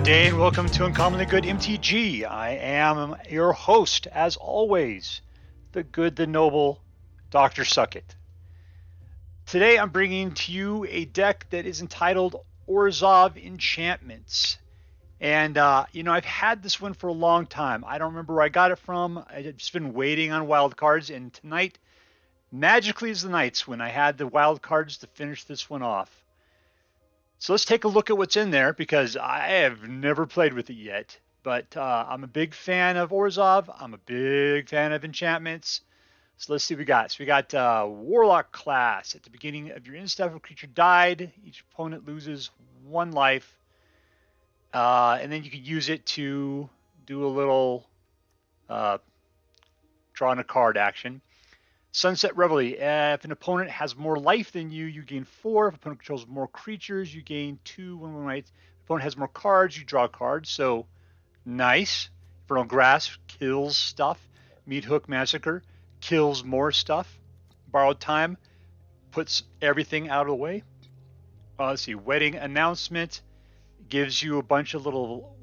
day and welcome to Uncommonly Good MTG. I am your host, as always, the good, the noble, Dr. Suckit. Today I'm bringing to you a deck that is entitled ORZHOV Enchantments. And, I've had this one for a long time. I don't remember where I got it from. I've just been waiting on wildcards, and tonight, magically is the nights when I had the wildcards to finish this one off. So let's take a look at what's in there, because I have never played with it yet. But I'm a big fan of ORZHOV. I'm a big fan of enchantments. So let's see what we got. So we got Warlock Class. At the beginning of your end step, if a creature died, each opponent loses 1 life. And then you can use it to do a little drawing a card action. Sunset Revelry. If an opponent has more life than you, you gain 4. If an opponent controls more creatures, you gain 2. When if an opponent has more cards, you draw cards. So, nice. Infernal Grasp kills stuff. Meathook Massacre kills more stuff. Borrowed Time puts everything out of the way. Let's see. Wedding Announcement gives you a bunch of little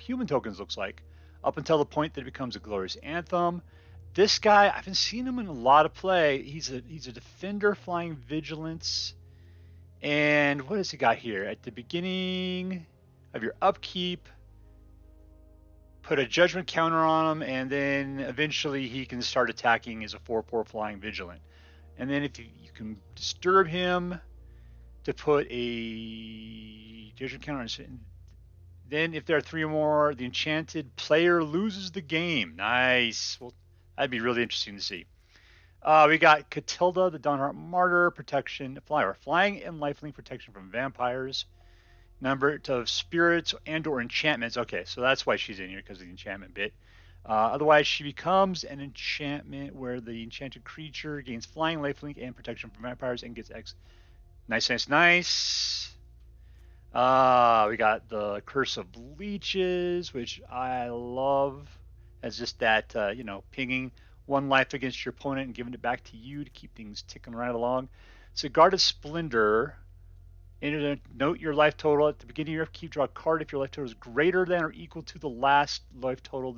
human tokens, looks like, up until the point that it becomes a glorious anthem. This guy, I haven't seen him in a lot of play. He's a defender, flying vigilance. And what has he got here? At the beginning of your upkeep, put a judgment counter on him, and then eventually he can start attacking as a 4/4 flying vigilant. And then if you can disturb him to put a judgment counter on him. Then if there are 3 or more, the enchanted player loses the game. Nice. Well, that'd be really interesting to see. We got Katilda, the Dawnhart Martyr, protection, flying and lifelink protection from vampires. Number of spirits and/or enchantments. Okay, so that's why she's in here, because of the enchantment bit. Otherwise, she becomes an enchantment where the enchanted creature gains flying, lifelink, and protection from vampires and gets X. Nice, nice, nice. We got the Curse of Leeches, which I love. As just that, pinging 1 life against your opponent and giving it back to you to keep things ticking right along. Sigarda Splendor. Note your life total at the beginning of your upkeep. Draw a card if your life total is greater than or equal to the last life total.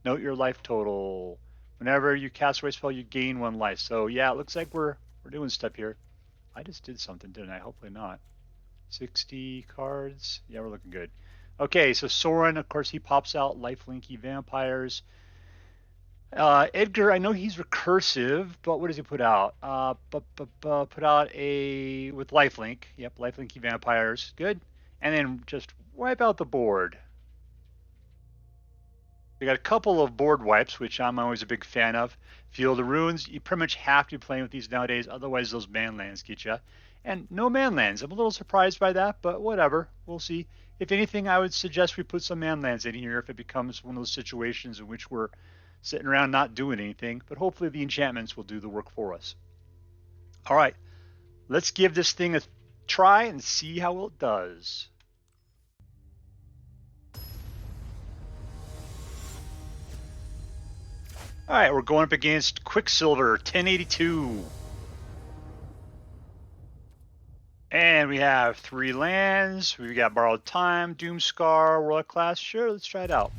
Note your life total. Whenever you cast away a spell, you gain 1 life. So yeah, it looks like we're doing stuff here. I just did something, didn't I? Hopefully not. 60 cards. Yeah, we're looking good. Okay, so Sorin, of course, he pops out lifelinky vampires. Edgar, I know he's recursive, but what does he put out? Put out a with lifelink. Yep, lifelinky vampires. Good. And then just wipe out the board. We got a couple of board wipes, which I'm always a big fan of. Field of Ruins. You pretty much have to be playing with these nowadays, otherwise those manlands get you. And no manlands. I'm a little surprised by that, but whatever. We'll see. If anything, I would suggest we put some manlands in here if it becomes one of those situations in which we're sitting around not doing anything. But hopefully the enchantments will do the work for us. All right. Let's give this thing a try and see how it does. All right, we're going up against Quicksilver 1082. And we have 3 lands. We've got Borrowed Time, Doomskar, Warlock Class. Sure, let's try it out.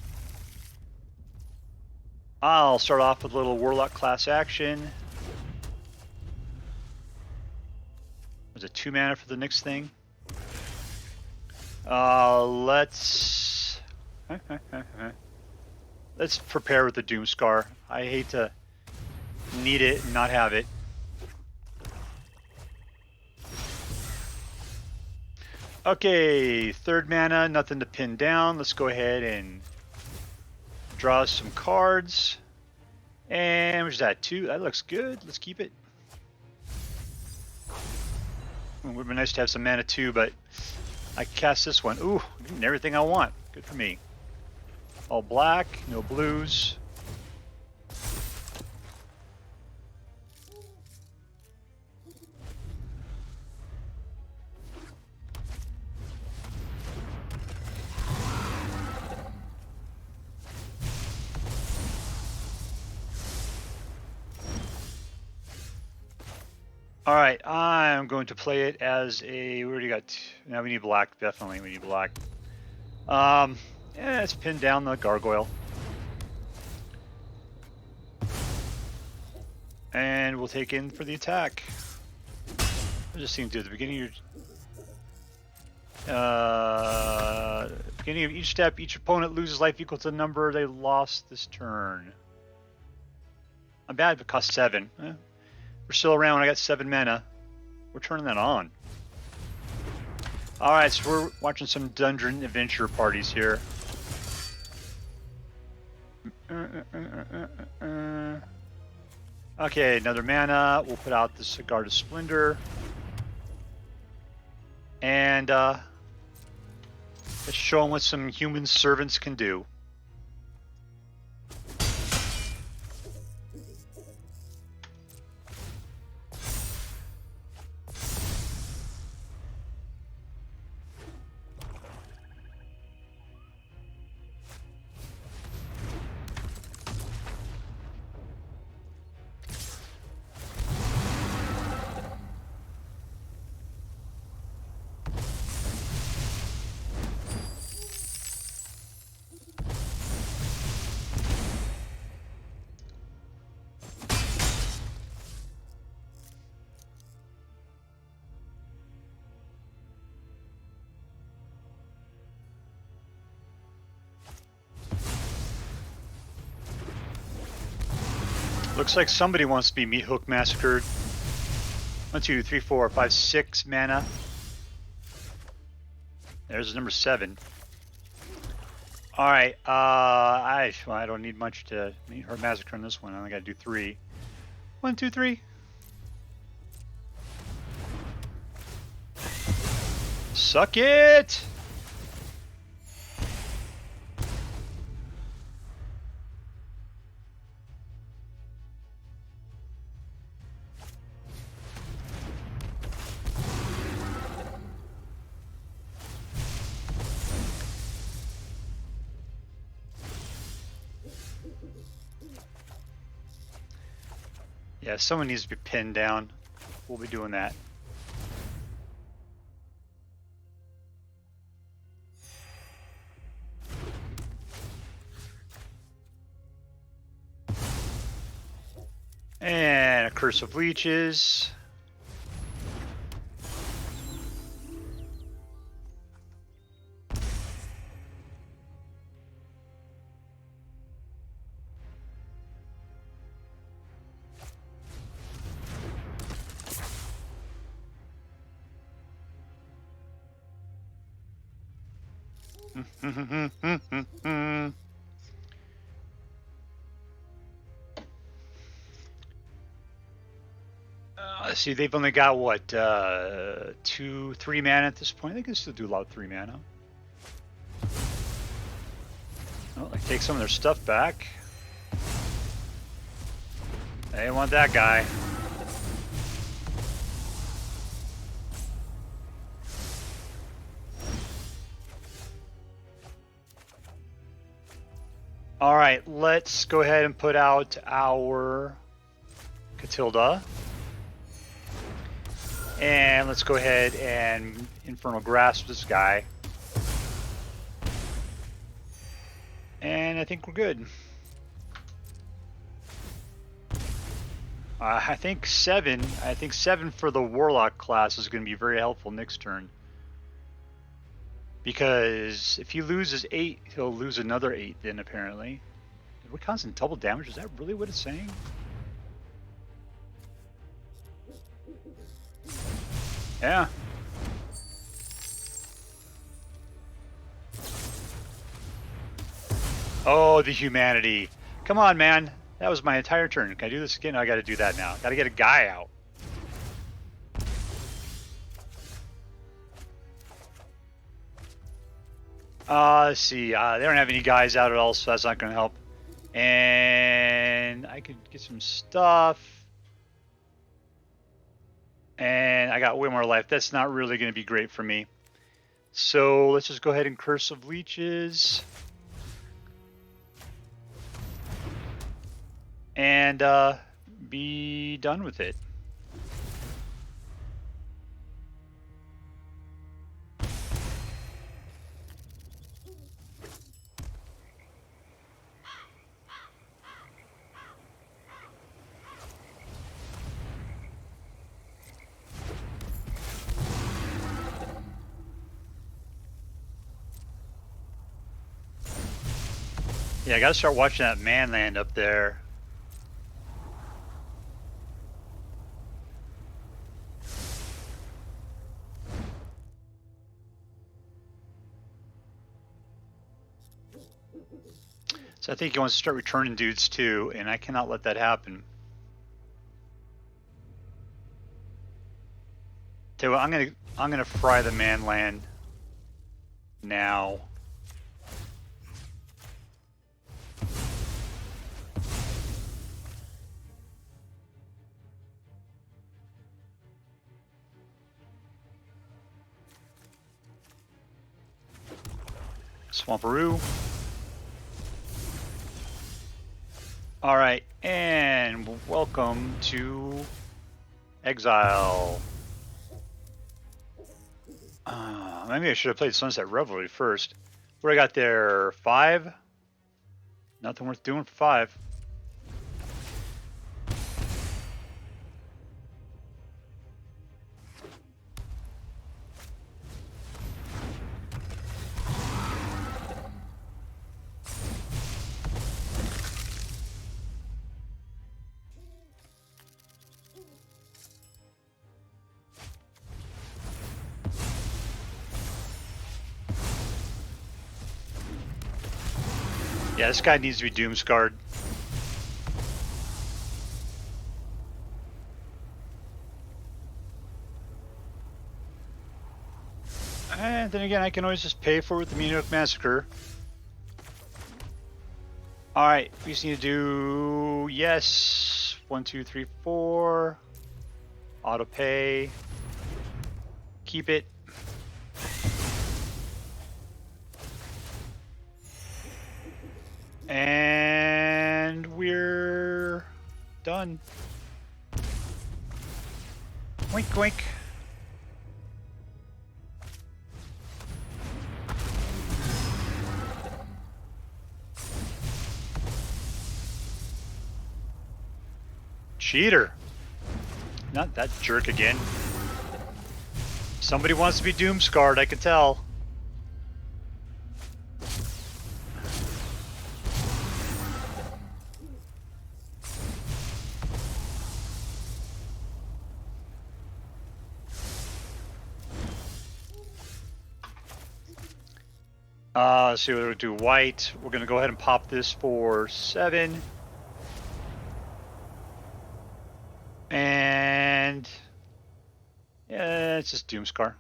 I'll start off with a little Warlock Class action. There's a 2 mana for the next thing. Let's prepare with the Doomskar. I hate to need it and not have it. Okay, 3rd mana, nothing to pin down. Let's go ahead and draw some cards. And where's that? 2. That looks good. Let's keep it. It would be nice to have some mana too, but I can cast this one. Ooh, getting everything I want. Good for me. All black, no blues. Alright, I'm going to play it as a... We already got... Now we need black. Definitely we need black. Yeah, let's pin down the gargoyle. And we'll take in for the attack. I just seem to at the beginning of your... beginning of each step, each opponent loses life equal to the number they lost this turn. I'm bad if it costs 7. We're still around. I got 7 mana. We're turning that on. Alright, so we're watching some dungeon adventure parties here. Okay, another mana. We'll put out the Sigarda Splendor. And let's show them what some human servants can do. Looks like somebody wants to be Meathook Massacred. 1, 2, 3, 4, 5, 6 mana. There's number 7. Alright, I don't need much to meet her massacre on this one. I only gotta do 3. 1, 2, 3. Suck it! Yeah, someone needs to be pinned down. We'll be doing that. And a Curse of Leeches. Let's see, they've only got what, 2, 3 mana at this point. They can still do a lot of 3 mana. Well, they take some of their stuff back. They want that guy. All right, let's go ahead and put out our Katilda. And let's go ahead and Infernal Grasp this guy. And I think we're good. I think 7 for the Warlock class is going to be very helpful next turn. Because if he loses 8, he'll lose another 8 then apparently. We're constant double damage, is that really what it's saying? Yeah. Oh, the humanity. Come on, man. That was my entire turn. Can I do this again? No, I gotta do that now. Gotta get a guy out. Let's see. They don't have any guys out at all, so that's not gonna help. And I could get some stuff. And I got way more life. That's not really going to be great for me. So let's just go ahead and Curse of Leeches. And be done with it. Yeah, I gotta start watching that man land up there. So I think he wants to start returning dudes too, and I cannot let that happen. Tell you what, I'm gonna fry the man land now. Swamperoo. Alright, and welcome to Exile. Maybe I should have played Sunset Revelry first. What do I got there? 5? Nothing worth doing for 5. Yeah, this guy needs to be Doomskarred. And then again, I can always just pay for it with the Meathook Massacre. Alright, we just need to do, yes, 1, 2, 3, 4. Auto pay. Keep it. And we're done. Wink, wink. Cheater. Not that jerk again. Somebody wants to be Doomskarred, I can tell. Let's see what we do. White. We're going to go ahead and pop this for 7. And yeah, it's just Doomskar.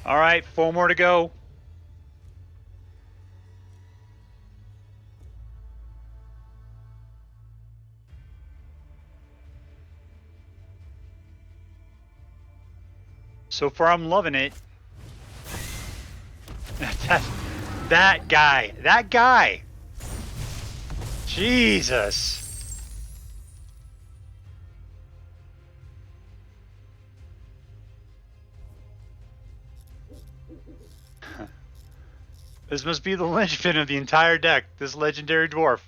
All right, 4 more to go. So far, I'm loving it. That guy. Jesus. This must be the linchpin of the entire deck, this legendary dwarf.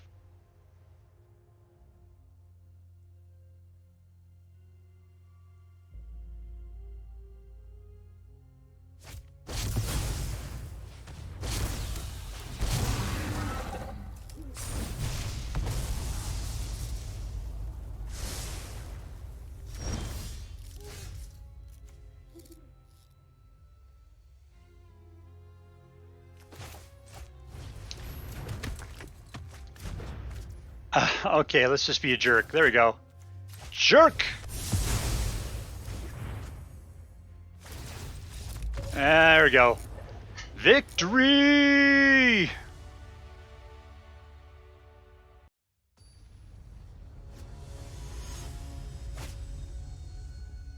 Okay, let's just be a jerk. There we go. Jerk! There we go. Victory!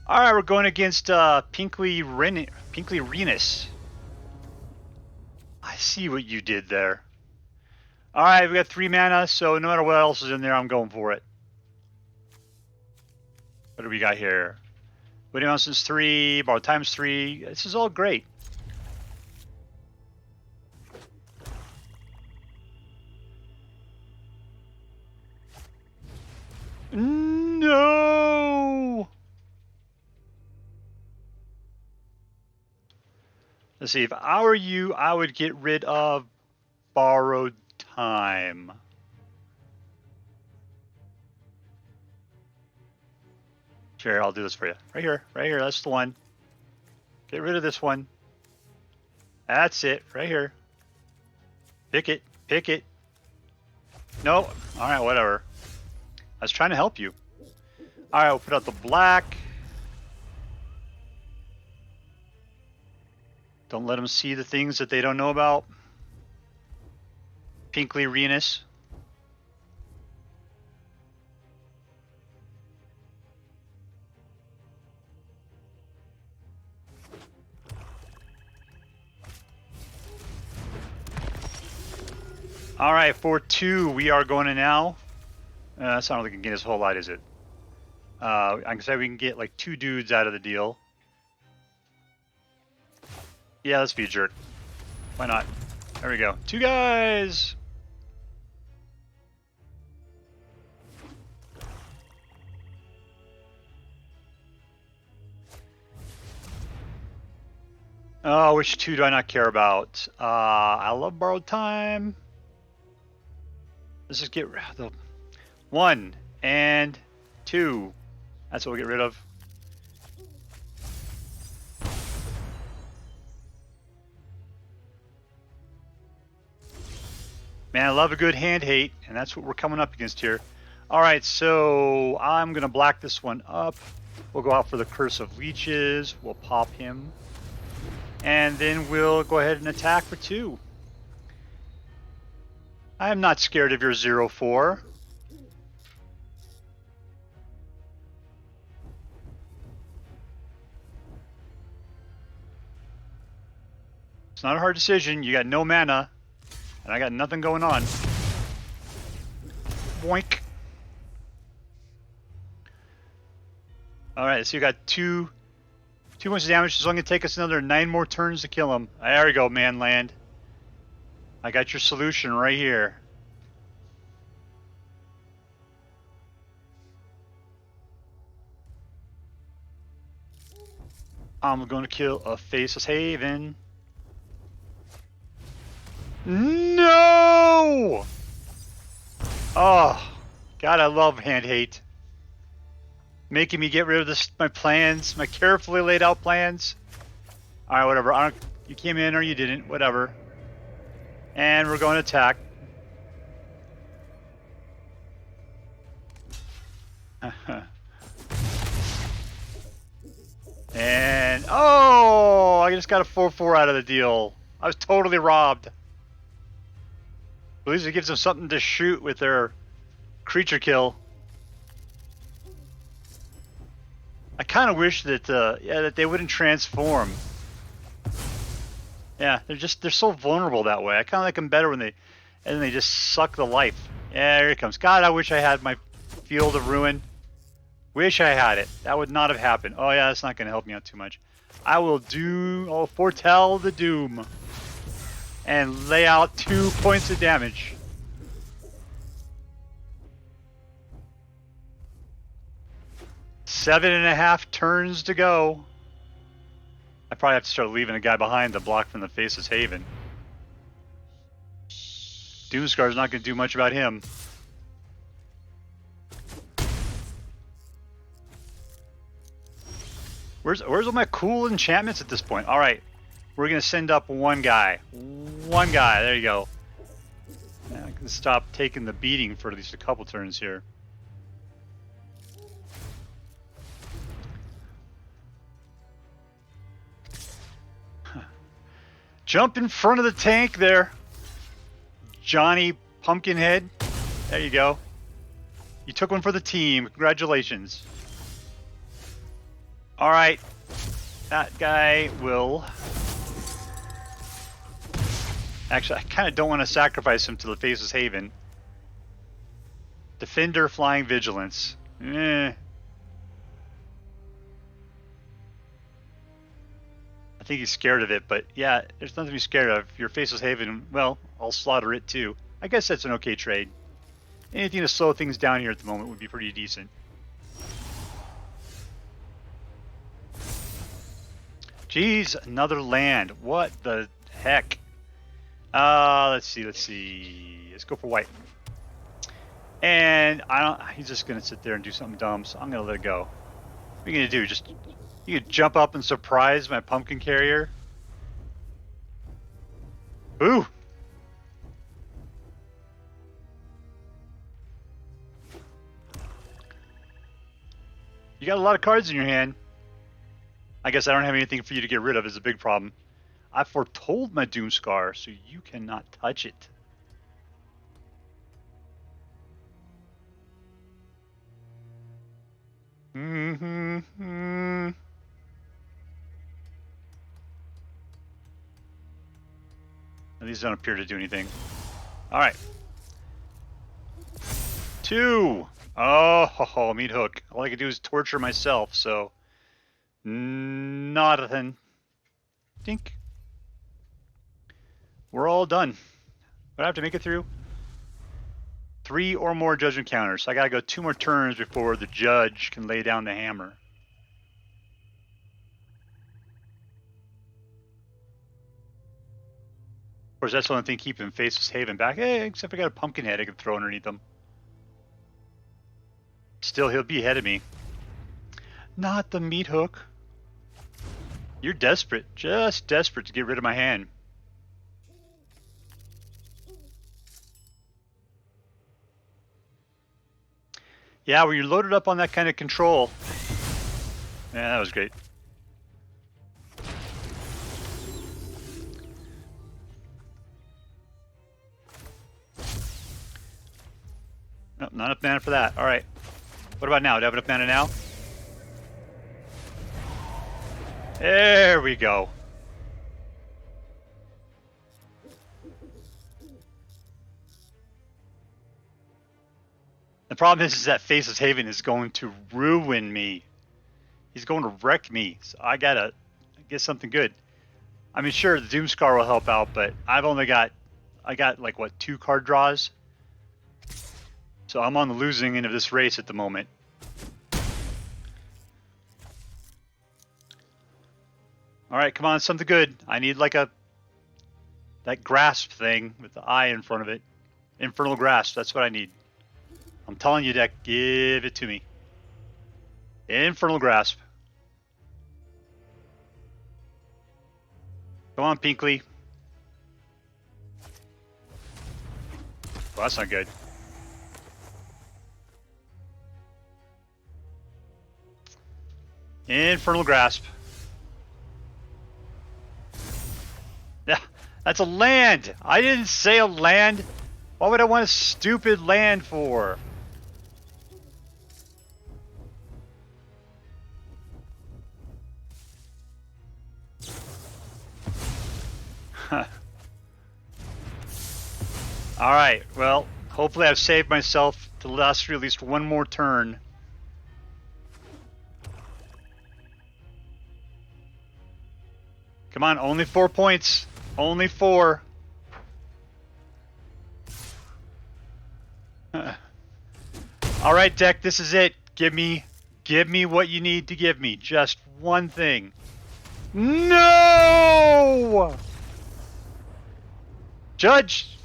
Alright, we're going against Pinkly Renus. I see what you did there. Alright, we got 3 mana, so no matter what else is in there, I'm going for it. What do we got here? Winning Mountains 3, borrow times 3. This is all great. No! Let's see, if I were you, I would get rid of Borrowed Time. Sure, I'll do this for you. Right here, that's the one. Get rid of this one. That's it, right here. Pick it, pick it. No, alright, whatever. I was trying to help you. Alright, we'll put out the black. Don't let them see the things that they don't know about. Pinkly Renus. All right, for 2, we are going to now. That's not really going to get us a whole lot, is it? I can say we can get like 2 dudes out of the deal. Yeah, let's be a jerk. Why not? There we go. 2 guys! Oh, which 2 do I not care about? I love Borrowed Time. Let's just get rid of the 1 and 2. That's what we'll get rid of. Man, I love a good hand hate, and that's what we're coming up against here. Alright, so I'm going to black this one up. We'll go out for the Curse of Leeches. We'll pop him. And then we'll go ahead and attack for 2. I am not scared of your 0-4. It's not a hard decision. You got no mana, and I got nothing going on. Boink. Alright, so you got 2 points of damage. It's only going to take us another 9 more turns to kill him. There we go, man land. I got your solution right here. I'm going to kill a Faceless Haven. No! Oh, God, I love hand hate. Making me get rid of this, my plans, my carefully laid out plans. Alright, whatever. You came in or you didn't, whatever. And we're going to attack. And, oh, I just got a 4-4 out of the deal. I was totally robbed. At least it gives them something to shoot with their creature kill. I kind of wish that, that they wouldn't transform. Yeah, they're so vulnerable that way. I kind of like them better when they just suck the life. Yeah, here it comes. God, I wish I had my Field of Ruin. Wish I had it. That would not have happened. Oh yeah, that's not going to help me out too much. I will foretell the doom and lay out 2 points of damage. Seven and a half turns to go. I probably have to start leaving a guy behind to block from the Faceless Haven. Doomskar's not going to do much about him. Where's all my cool enchantments at this point? All right, we're going to send up 1 guy. 1 guy, there you go. Now I can stop taking the beating for at least a couple turns here. Jump in front of the tank there, Johnny Pumpkinhead. There you go. You took one for the team. Congratulations. All right, that guy will... Actually, I kind of don't want to sacrifice him to the Faceless Haven. Defender, Flying Vigilance. I think he's scared of it, but yeah, there's nothing to be scared of. Your Faceless Haven, well, I'll slaughter it too. I guess that's an okay trade. Anything to slow things down here at the moment would be pretty decent. Jeez, another land. What the heck? Let's see. Let's go for white. And he's just gonna sit there and do something dumb, so I'm gonna let it go. What are you gonna do? You could jump up and surprise my pumpkin carrier? Ooh! You got a lot of cards in your hand. I guess I don't have anything for you to get rid of is a big problem. I foretold my Doomskar, so you cannot touch it. These don't appear to do anything. Alright. 2! Oh, Meathook. All I can do is torture myself, so... Nothing. Dink. We're all done. But I have to make it through 3 or more judge encounters. So I gotta go 2 more turns before the judge can lay down the hammer. Of course, that's the only thing keeping Faceless Haven back. Hey, except I got a pumpkin head I can throw underneath them. Still, he'll be ahead of me. Not the Meathook. You're desperate. Just desperate to get rid of my hand. Yeah, when you're loaded up on that kind of control. Yeah, that was great. Nope, not enough mana for that. Alright. What about now? Do I have enough mana now? There we go. The problem is that Faceless Haven is going to ruin me. He's going to wreck me. So I gotta get something good. I mean, sure, the Doomskar will help out, but I've only got... I got, like, what, 2 card draws? So I'm on the losing end of this race at the moment. Alright, come on, something good. I need, like, that grasp thing with the eye in front of it. Infernal Grasp, that's what I need. I'm telling you, deck, give it to me. Infernal Grasp. Come on, Pinkley. Well, that's not good. Infernal Grasp. Yeah, that's a land. I didn't say a land. Why would I want a stupid land for? Alright, well, hopefully I've saved myself to last for at least 1 more turn. Come on, only 4 points. Only 4. Alright, deck, this is it. Give me what you need to give me. Just one thing. No! Judge,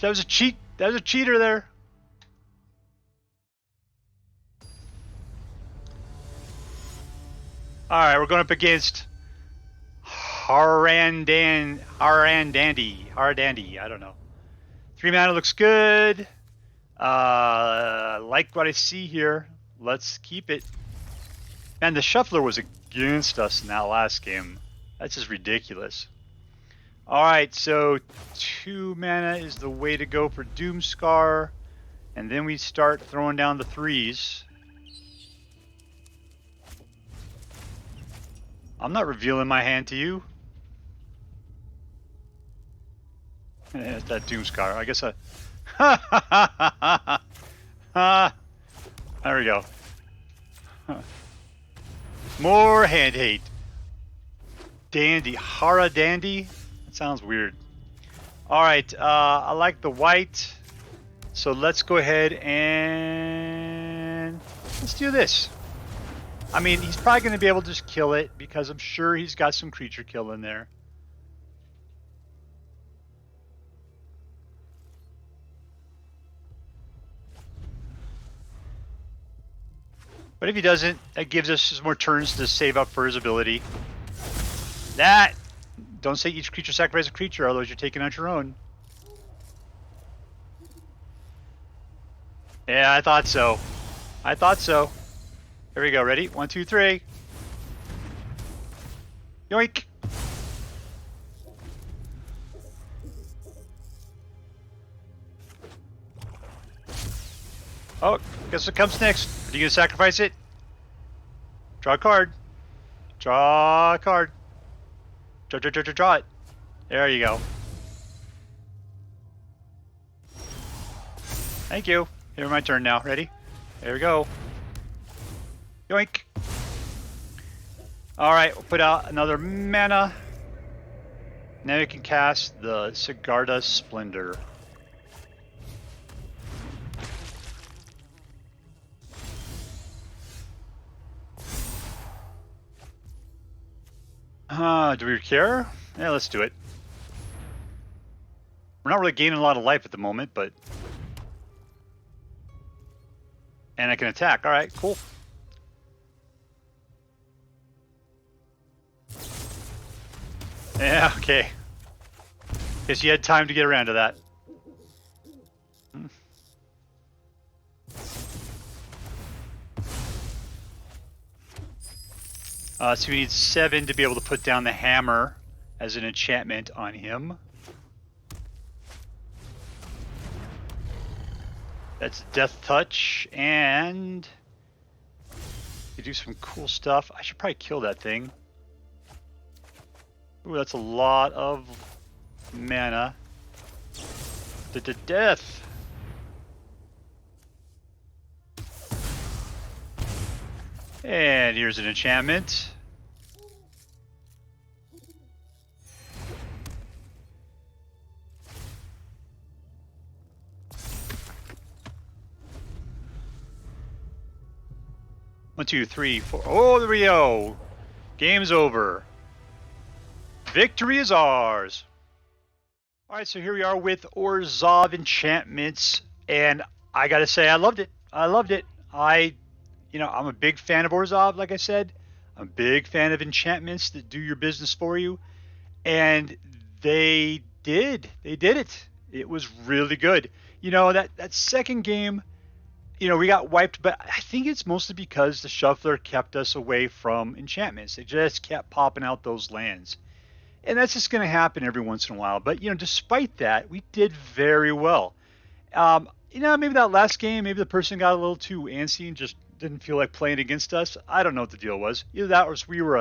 that was a cheat. That was a cheater there. Alright, we're going up against haradandy. I don't know. 3 mana looks good. Like what I see here. Let's keep it. Man, the shuffler was against us in that last game. That's just ridiculous. Alright, so 2 mana is the way to go for Doomskar. And then we start throwing down the 3s. I'm not revealing my hand to you. It's that Doomskar. I guess there we go. More hand hate. Haradandy? That sounds weird. Alright, I like the white. So let's go ahead and let's do this. I mean, he's probably going to be able to just kill it because I'm sure he's got some creature kill in there. But if he doesn't, that gives us some more turns to save up for his ability. Don't say each creature sacrifices a creature, otherwise you're taking out your own. Yeah, I thought so. I thought so. Here we go. Ready? 1, 2, 3. Yoink! Oh, guess what comes next? Are you gonna sacrifice it? Draw a card. Draw a card. Draw it. There you go. Thank you. Here's my turn now. Ready? There we go. Yoink. Alright, we'll put out another mana. Now we can cast the Sigarda Splendor. Do we care? Yeah, let's do it. We're not really gaining a lot of life at the moment, but... And I can attack. Alright, cool. Yeah, okay. Guess you had time to get around to that. So we need 7 to be able to put down the hammer as an enchantment on him. That's Death Touch, and you do some cool stuff. I should probably kill that thing. Ooh, that's a lot of mana. Death. And here's an enchantment. One, two, three, four. Oh, there we go. Game's over. Victory is ours. All right, so here we are with ORZHOV Enchantments, and I gotta say, I loved it. I loved it. I'm a big fan of ORZHOV, like I said. I'm a big fan of enchantments that do your business for you, and they did. They did it. It was really good. You know, that second game, you know, we got wiped, but I think it's mostly because the shuffler kept us away from enchantments. They just kept popping out those lands. And that's just going to happen every once in a while. But, you know, despite that, we did very well. Maybe that last game, maybe the person got a little too antsy and just didn't feel like playing against us. I don't know what the deal was. Either that or we were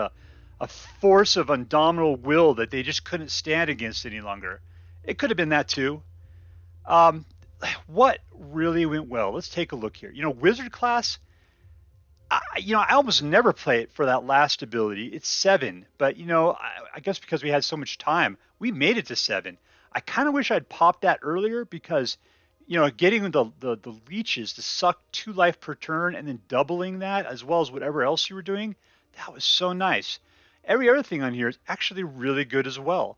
a force of indomitable will that they just couldn't stand against any longer. It could have been that too. What really went well? Let's take a look here. You know, Wizard Class, I almost never play it for that last ability. It's 7, but I guess because we had so much time, we made it to 7. I kind of wish I'd popped that earlier because, getting the leeches to suck 2 life per turn and then doubling that as well as whatever else you were doing, that was so nice. Every other thing on here is actually really good as well.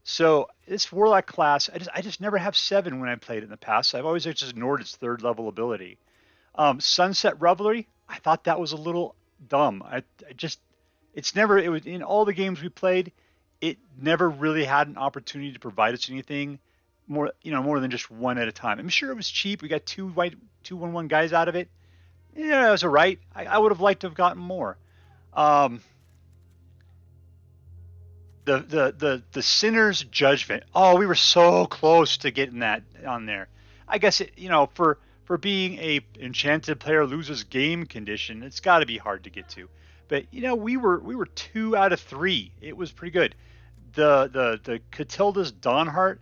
So this Warlock class, I just never have 7 when I played it in the past. I've always just ignored its 3rd level ability. Sunset Revelry, I thought that was a little dumb. It was in all the games we played, it never really had an opportunity to provide us anything more than just one at a time. I'm sure it was cheap. We got 2 1/1 guys out of it. Yeah, it was alright. I would have liked to have gotten more. The Sinner's Judgment. Oh, we were so close to getting that on there. I guess for being a enchanted player loses game condition, it's got to be hard to get to. But we were 2 out of 3. It was pretty good. The Katilda's Dawnhart,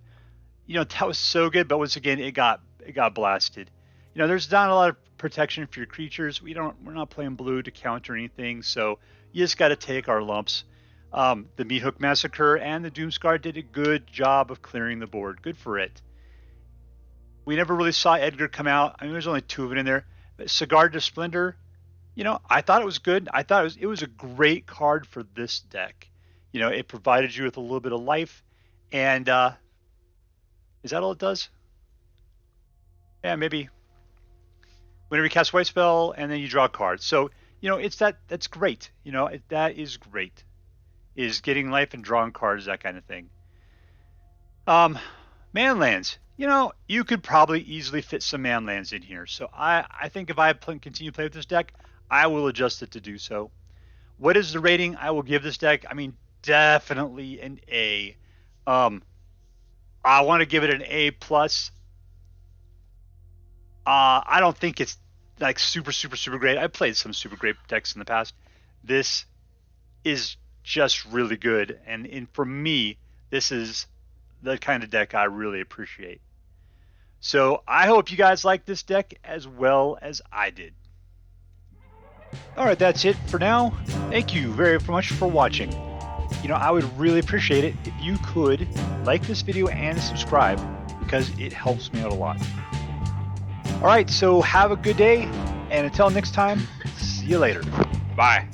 that was so good. But once again, it got blasted. There's not a lot of protection for your creatures. We're not playing blue to counter anything, so you just got to take our lumps. The Meathook Massacre and the Doomskar did a good job of clearing the board. Good for it. We never really saw Edgar come out. I mean, there's only 2 of it in there. But Sigarda Splendor, you know, I thought it was good. I thought it was a great card for this deck. You know, it provided you with a little bit of life, and is that all it does? Yeah, maybe. Whenever you cast White Spell, and then you draw a card. So, you know, that's great. You know, that is great. Is getting life and drawing cards, that kind of thing. Manlands. You know, you could probably easily fit some manlands in here. So I think if I continue to play with this deck, I will adjust it to do so. What is the rating I will give this deck? I mean, definitely an A. I want to give it an A plus. I don't think it's like super great. I've played some super great decks in the past. This is just really good, and for me, this is the kind of deck I really appreciate. So I hope you guys like this deck as well as I did. Alright, that's it for now. Thank you very much for watching. You know, I would really appreciate it if you could like this video and subscribe, because it helps me out a lot. Alright, so have a good day, and until next time, see you later. Bye.